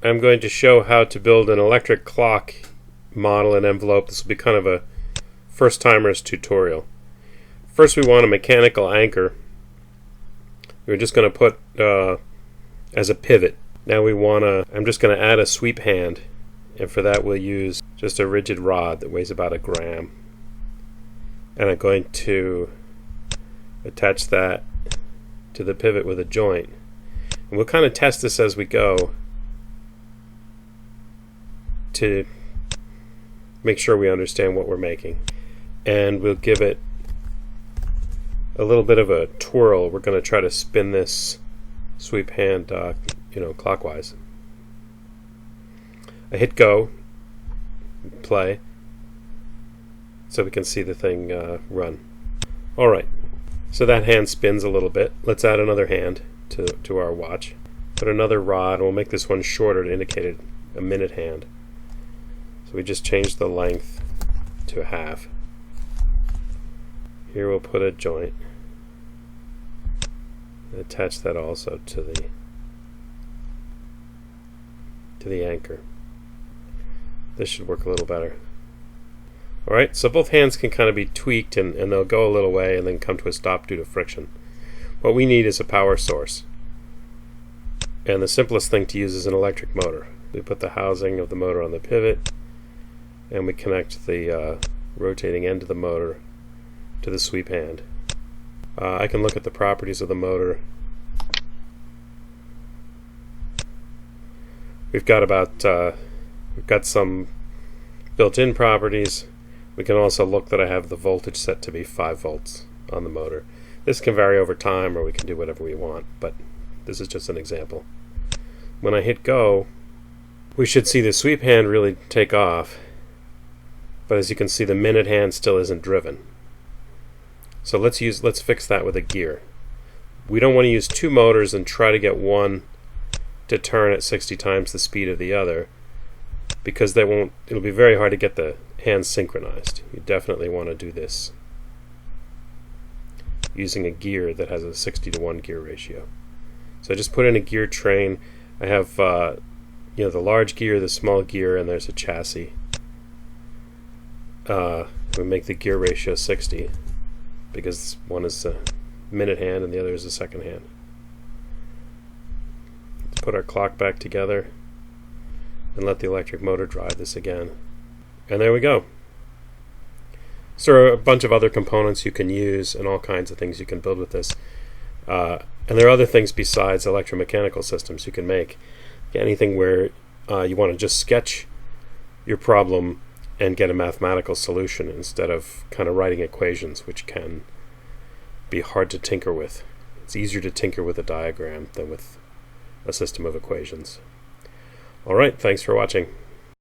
I'm going to show how to build an electric clock model and envelope. This will be kind of a first-timers tutorial. First we want a mechanical anchor. We're just going to put as a pivot. Now I'm just going to add a sweep hand, and for that we'll use just a rigid rod that weighs about 1 gram. And I'm going to attach that to the pivot with a joint. And we'll kind of test this as we go to make sure we understand what we're making. And we'll give it a little bit of a twirl. We're going to try to spin this sweep hand clockwise. I hit go, play, so we can see the thing run. Alright, so that hand spins a little bit. Let's add another hand to our watch. Put another rod, and we'll make this one shorter to indicate a minute hand. So we just changed the length to 1/2. Here we'll put a joint. Attach that also to the anchor. This should work a little better. Alright, so both hands can kind of be tweaked and they'll go a little way and then come to a stop due to friction. What we need is a power source. And the simplest thing to use is an electric motor. We put the housing of the motor on the pivot, and we connect the rotating end of the motor to the sweep hand. I can look at the properties of the motor. We've got some built-in properties. We can also look that I have the voltage set to be 5 volts on the motor. This can vary over time, or we can do whatever we want, but this is just an example. When I hit go, we should see the sweep hand really take off, but as you can see, the minute hand still isn't driven. So let's fix that with a gear. We don't want to use 2 motors and try to get one to turn at 60 times the speed of the other, because it'll be very hard to get the hands synchronized. You definitely want to do this using a gear that has a 60-to-1 gear ratio. So I just put in a gear train. I have the large gear, the small gear, and there's a chassis. We make the gear ratio 60 because one is a minute hand and the other is a second hand. Let's put our clock back together and let the electric motor drive this again. And there we go. So there are a bunch of other components you can use and all kinds of things you can build with this. And there are other things besides electromechanical systems you can make. Anything where you want to just sketch your problem and get a mathematical solution instead of kind of writing equations, which can be hard to tinker with. It's easier to tinker with a diagram than with a system of equations. Alright, thanks for watching.